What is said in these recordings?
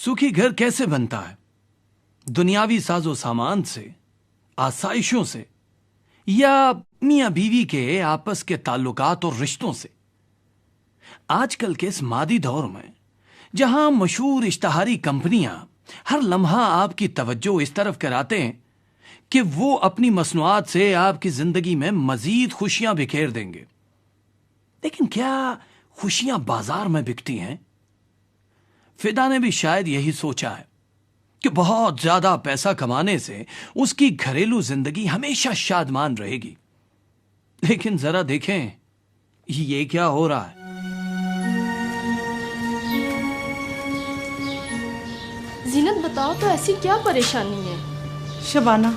सुखी घर कैसे बनता है? दुनियावी साजो सामान से, आसाइशों से, या मियां बीवी के आपस के ताल्लुकात और रिश्तों से? आजकल के इस मादी दौर में जहां मशहूर इश्तहारी कंपनियां हर लम्हा आपकी तवज्जो इस तरफ कराते हैं कि वो अपनी मसनुआत से आपकी जिंदगी में मजीद खुशियां बिखेर देंगे, लेकिन क्या खुशियां बाजार में बिकती हैं? फिदा ने भी शायद यही सोचा है कि बहुत ज्यादा पैसा कमाने से उसकी घरेलू जिंदगी हमेशा शादमान रहेगी, लेकिन जरा देखें ये क्या हो रहा है। जीनत बताओ तो ऐसी क्या परेशानी है? शबाना,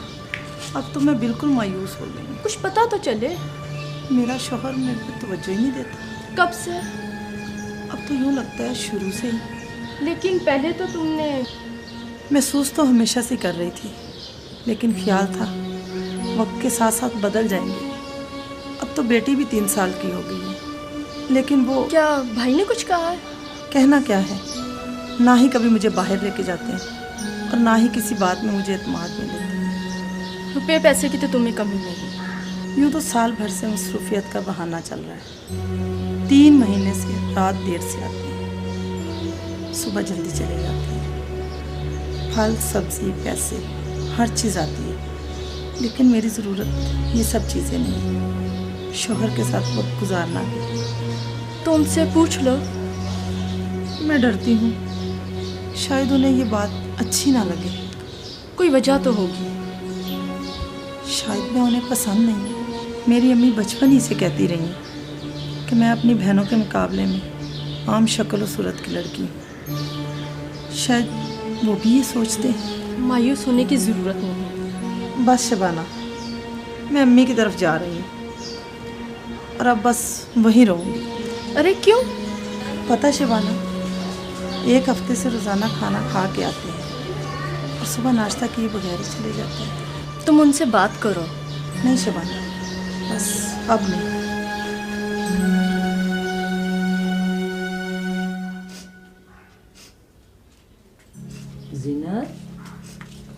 अब तो मैं बिल्कुल मायूस हो गई हूँ। कुछ पता तो चले। मेरा शौहर मेरे पे तवज्जो ही नहीं देता। कब से? अब तो यूँ लगता है शुरू से ही। लेकिन पहले तो तुमने। महसूस तो हमेशा से कर रही थी, लेकिन ख्याल था वक्त के साथ साथ बदल जाएंगे। अब तो बेटी भी 3 साल की हो गई है, लेकिन वो। क्या भाई ने कुछ कहा है? कहना क्या है, ना ही कभी मुझे बाहर लेके जाते हैं और ना ही किसी बात में मुझे एतमाद में लेते। रुपये पैसे की तो तुम्हें कमी नहीं। यूँ तो साल भर से मसरूफियत का बहाना चल रहा है। 3 महीने से रात देर से आती है, सुबह जल्दी चले जाती है। फल सब्जी पैसे हर चीज़ आती है, लेकिन मेरी ज़रूरत ये सब चीज़ें नहीं। शौहर के साथ वक्त गुजारना भी। तो उनसे पूछ लो। मैं डरती हूँ शायद उन्हें ये बात अच्छी ना लगे। कोई वजह तो होगी। शायद मैं उन्हें पसंद नहीं। मेरी अम्मी बचपन ही से कहती रही कि मैं अपनी बहनों के मुकाबले में आम शक्ल और सूरत की लड़की हूँ। शायद वो भी ये सोचते हैं। मायूस होने की ज़रूरत नहीं। बस शबाना, मैं अम्मी की तरफ जा रही हूँ और अब बस वहीं रहूँगी। अरे क्यों? पता शबाना, 1 हफ्ते से रोज़ाना खाना खा के आते हैं और सुबह नाश्ता किए बगैर ही चले जाते हैं। तुम उनसे बात करो। नहीं शबाना, बस अब नहीं। जीनत,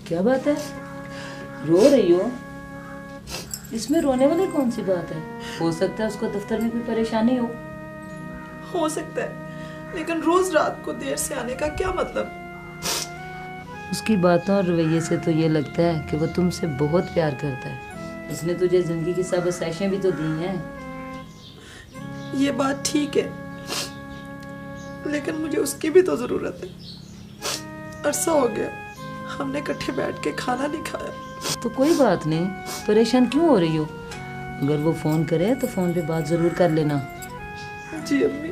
क्या बात है? रो रही हो? इसमें रोने वाली कौन सी बात है? हो सकता है उसको दफ्तर में कोई परेशानी हो सकता है, लेकिन रोज रात को देर से आने का क्या मतलब? उसकी बातों और रवैये से तो ये लगता है कि वो तुमसे बहुत प्यार करता है। उसने तुझे जिंदगी की सब आसाइशें भी तो दी हैं। ये बात ठीक है, लेकिन मुझे उसकी भी तो जरूरत है। अरसा हो गया हमने इकट्ठे बैठ के खाना नहीं खाया। तो कोई बात नहीं, परेशान क्यों हो रही हो? अगर वो फोन करे तो फोन पे बात जरूर कर लेना। जी अम्मी।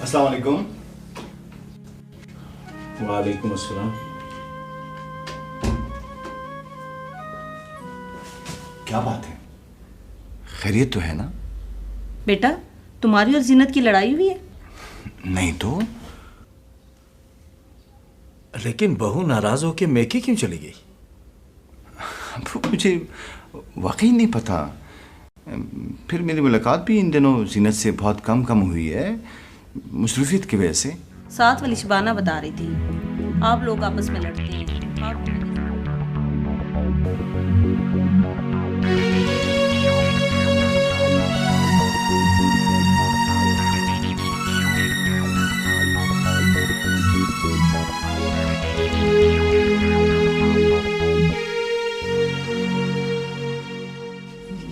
अस्सलाम वालेकुम। वालेकुम अस्सलाम। क्या बात है, खैरियत तो है ना? बेटा, तुम्हारी और जीनत की लड़ाई हुई है? नहीं तो। लेकिन बहू नाराज होकर मैके क्यों चली गई? मुझे वाकई नहीं पता। फिर मेरी मुलाकात भी इन दिनों जीनत से बहुत कम हुई है, मसरूफियत की वजह से। साथ वाली शबाना बता रही थी आप लोग आपस में लड़ते हैं।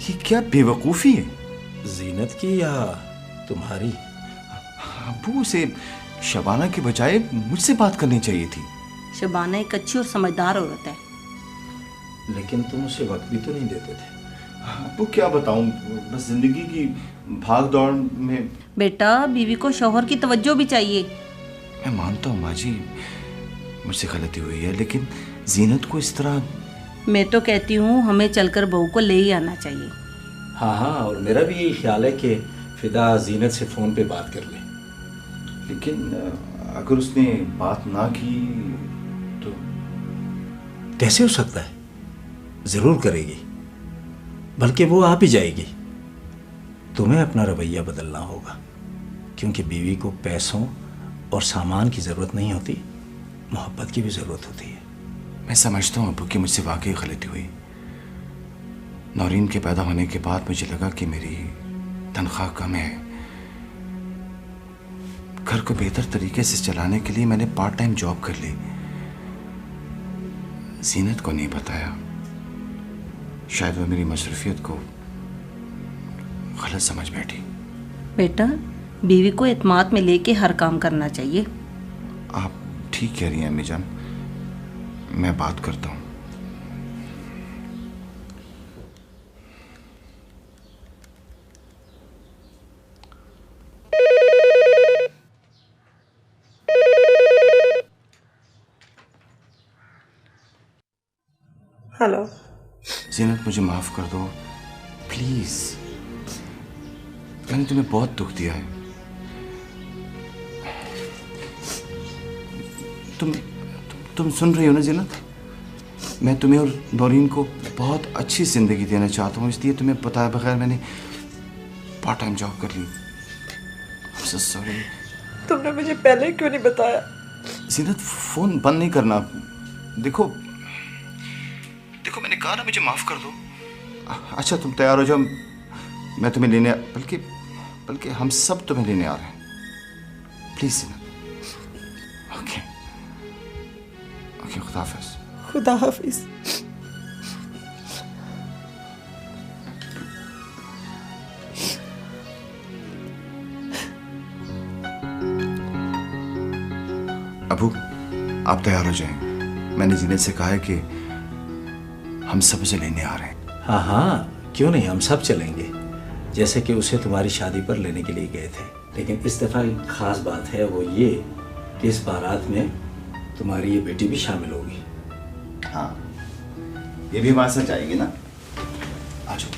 ये क्या बेवकूफ़ी है? जीनत की या तुम्हारी? अबू, उसे शबाना के बजाय मुझसे बात करनी चाहिए थी। शबाना एक अच्छी और समझदार औरत है। लेकिन तुम उसे वक्त भी तो नहीं देते थे। अबू क्या बताऊं, बस जिंदगी की भाग दौड़ में। बेटा, बीवी को शौहर की तवज्जो भी चाहिए। मैं मानता हूँ माँ जी, मुझसे गलती हुई है, लेकिन जीनत को इस तरह। मैं तो कहती हूँ हमें चलकर बहू को ले ही आना चाहिए। हाँ, और मेरा भी यही ख्याल है कि फिदा जीनत से फ़ोन पे बात कर ले। लेकिन अगर उसने बात ना की तो? कैसे हो सकता है? ज़रूर करेगी। बल्कि वो आप ही जाएगी। तुम्हें अपना रवैया बदलना होगा, क्योंकि बीवी को पैसों और सामान की ज़रूरत नहीं होती, मोहब्बत की भी ज़रूरत होती है। मैं समझता हूँ अबू कि मुझसे वाकई गलती हुई। नौरीन के पैदा होने के बाद मुझे लगा कि मेरी तनख्वाह कम है। घर को बेहतर तरीके से चलाने के लिए मैंने पार्ट टाइम जॉब कर ली। जीनत को नहीं बताया, शायद वह मेरी मसरूफियत को गलत समझ बैठी। बेटा, बीवी को एतमाद में लेके हर काम करना चाहिए। आप ठीक कह रही हैं अम्मी जान, मैं बात करता हूँ। हेलो। जीनत, मुझे माफ कर दो प्लीज। मैंने तुम्हें बहुत दुख दिया है। तुम सुन रही हो ना जीनत? मैं तुम्हें और नौरीन को बहुत अच्छी जिंदगी देना चाहता हूँ, इसलिए तुम्हें बताए बगैर मैंने पार्ट टाइम जॉब कर ली। I'm so sorry। तुमने मुझे पहले क्यों नहीं बताया? जीनत, फोन बंद नहीं करना। देखो मैंने कहा ना, मुझे माफ कर दो। अच्छा तुम तैयार हो जाओ, मैं तुम्हें लेने, बल्कि हम सब तुम्हें लेने आ रहे हैं। Please Zeenat. ओके खुदा हाफिज। खुदा हाफिज। अबू, आप तैयार हो जाएं। मैंने जीनत से कहा है कि हम सब उसे लेने आ रहे हैं। हाँ हाँ, क्यों नहीं, हम सब चलेंगे। जैसे कि उसे तुम्हारी शादी पर लेने के लिए गए थे, लेकिन इस दफ़ा एक ख़ास बात है, वो ये कि इस बारात में तुम्हारी ये बेटी भी शामिल होगी। हाँ, ये भी बात सच आएगी ना? आ जाओ।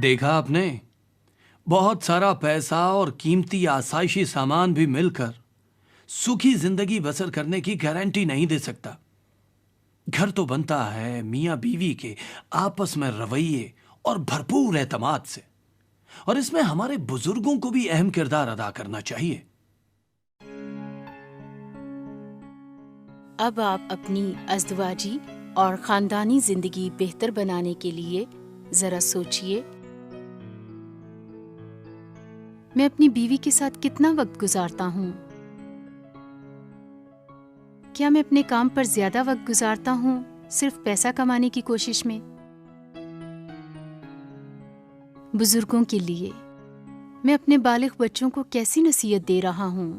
देखा आपने, बहुत सारा पैसा और कीमती आसाइशी सामान भी मिलकर सुखी जिंदगी बसर करने की गारंटी नहीं दे सकता। घर तो बनता है मियाँ बीवी के आपस में रवैये और भरपूर एतमाद से, और इसमें हमारे बुजुर्गों को भी अहम किरदार अदा करना चाहिए। अब आप अपनी अज़दवाजी और खानदानी जिंदगी बेहतर बनाने के लिए जरा सोचिए, मैं अपनी बीवी के साथ कितना वक्त गुजारता हूँ। क्या मैं अपने काम पर ज्यादा वक्त गुजारता हूँ सिर्फ पैसा कमाने की कोशिश में? बुजुर्गों के लिए मैं अपने बालिग बच्चों को कैसी नसीहत दे रहा हूँ।